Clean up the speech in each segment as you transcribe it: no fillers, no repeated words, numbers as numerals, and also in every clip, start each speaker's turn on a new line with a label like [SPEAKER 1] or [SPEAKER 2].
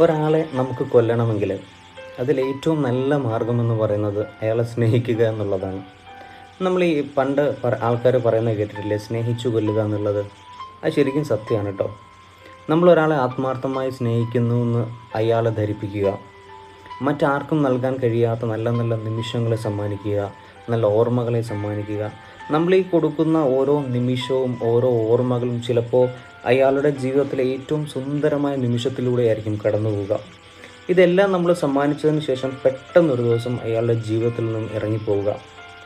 [SPEAKER 1] ഒരാളെ നമുക്ക് കൊല്ലണമെങ്കിൽ അതിലേറ്റവും നല്ല മാർഗമെന്ന് പറയുന്നത് അയാളെ സ്നേഹിക്കുക എന്നുള്ളതാണ്. നമ്മൾ ഈ പണ്ട് ആൾക്കാർ പറയുന്നത് കേട്ടിട്ടില്ലേ, സ്നേഹിച്ചു കൊല്ലുക എന്നുള്ളത്. അത് ശരിക്കും സത്യമാണ് കേട്ടോ. നമ്മളൊരാളെ ആത്മാർത്ഥമായി സ്നേഹിക്കുന്നു എന്ന് അയാളെ ധരിപ്പിക്കുക, മറ്റാർക്കും നൽകാൻ കഴിയാത്ത നല്ല നല്ല നിമിഷങ്ങളെ സമ്മാനിക്കുക, നല്ല ഓർമ്മകളെ സമ്മാനിക്കുക. നമ്മൾ ഈ കൊടുക്കുന്ന ഓരോ നിമിഷവും ഓരോ ഓർമ്മകളും ചിലപ്പോൾ അയാളുടെ ജീവിതത്തിലെ ഏറ്റവും സുന്ദരമായ നിമിഷത്തിലൂടെ ആയിരിക്കും കടന്നു പോവുക. ഇതെല്ലാം നമ്മൾ സമ്മാനിച്ചതിന് ശേഷം പെട്ടെന്നൊരു ദിവസം അയാളുടെ ജീവിതത്തിൽ നിന്നും ഇറങ്ങിപ്പോവുക,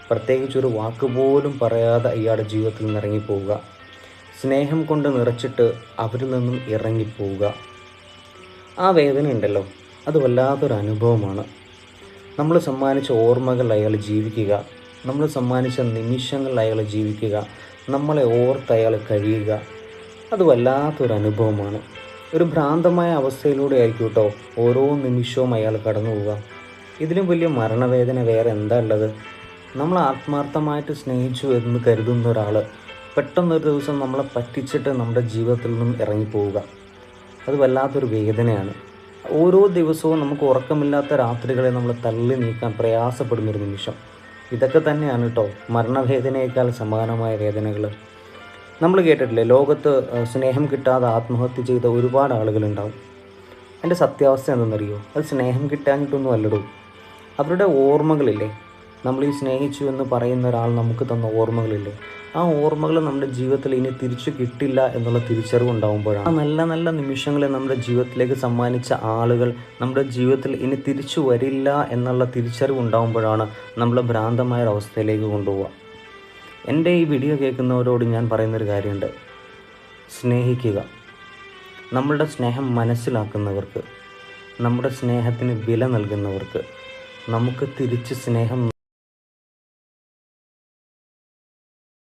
[SPEAKER 1] പ്രത്യേകിച്ചൊരു വാക്കുപോലും പറയാതെ അയാളുടെ ജീവിതത്തിൽ നിന്ന് ഇറങ്ങിപ്പോവുക, സ്നേഹം കൊണ്ട് നിറച്ചിട്ട് അവരിൽ നിന്നും ഇറങ്ങിപ്പോവുക. ആ വേദന ഉണ്ടല്ലോ, അത് വല്ലാത്തൊരു അനുഭവമാണ്. നമ്മൾ സമ്മാനിച്ച ഓർമ്മകൾ അയാൾ ജീവിക്കുക, നമ്മൾ സമ്മാനിച്ച നിമിഷങ്ങൾ അയാൾ ജീവിക്കുക, നമ്മളെ ഓർത്ത് അയാൾ കഴിയുക. അത് വല്ലാത്തൊരു അനുഭവമാണ്. ഒരു ഭ്രാന്തമായ അവസ്ഥയിലൂടെ ആയിരിക്കും കേട്ടോ ഓരോ നിമിഷവും അയാൾ കടന്നു പോവുക. ഇതിലും വലിയ മരണവേദന വേറെ എന്താ ഉള്ളത്? നമ്മൾ ആത്മാർത്ഥമായിട്ട് സ്നേഹിച്ചു എന്ന് കരുതുന്ന ഒരാൾ പെട്ടെന്നൊരു ദിവസം നമ്മളെ പറ്റിച്ചിട്ട് നമ്മുടെ ജീവിതത്തിൽ നിന്നും ഇറങ്ങിപ്പോവുക. അത് വല്ലാത്തൊരു വേദനയാണ്. ഓരോ ദിവസവും നമുക്ക് ഉറക്കമില്ലാത്ത രാത്രികളെ നമ്മൾ തള്ളി നീക്കാൻ പ്രയാസപ്പെടുന്നൊരു നിമിഷം. ഇതൊക്കെ തന്നെയാണ് കേട്ടോ മരണവേദനയേക്കാൾ സമാനമായ വേദനകൾ. നമ്മൾ കേട്ടിട്ടില്ലേ, ലോകത്ത് സ്നേഹം കിട്ടാതെ ആത്മഹത്യ ചെയ്ത ഒരുപാട് ആളുകളുണ്ടാവും. അതിൻ്റെ സത്യാവസ്ഥ എന്തെന്നറിയോ? അത് സ്നേഹം കിട്ടാഞ്ഞിട്ടൊന്നും അല്ലടൂ. അവരുടെ ഓർമ്മകളില്ലേ, നമ്മൾ ഈ സ്നേഹിച്ചു എന്ന് പറയുന്ന ഒരാൾ നമുക്ക് തന്ന ഓർമ്മകളില്ലേ, ആ ഓർമ്മകൾ നമ്മുടെ ജീവിതത്തിൽ ഇനി തിരിച്ചു കിട്ടില്ല എന്നുള്ള തിരിച്ചറിവുണ്ടാകുമ്പോഴാണ്, ആ നല്ല നല്ല നിമിഷങ്ങളെ നമ്മുടെ ജീവിതത്തിലേക്ക് സമ്മാനിച്ച ആളുകൾ നമ്മുടെ ജീവിതത്തിൽ ഇനി തിരിച്ചു വരില്ല എന്നുള്ള തിരിച്ചറിവുണ്ടാകുമ്പോഴാണ് നമ്മൾ ഭ്രാന്തമായ ഒരവസ്ഥയിലേക്ക് കൊണ്ടുപോവുക. എൻ്റെ ഈ വീഡിയോ കേൾക്കുന്നവരോട് ഞാൻ പറയുന്നൊരു കാര്യമുണ്ട്: സ്നേഹിക്കുക. നമ്മളുടെ സ്നേഹം മനസ്സിലാക്കുന്നവർക്ക്, നമ്മുടെ സ്നേഹത്തിന് വില നൽകുന്നവർക്ക് നമുക്ക് തിരിച്ച് സ്നേഹം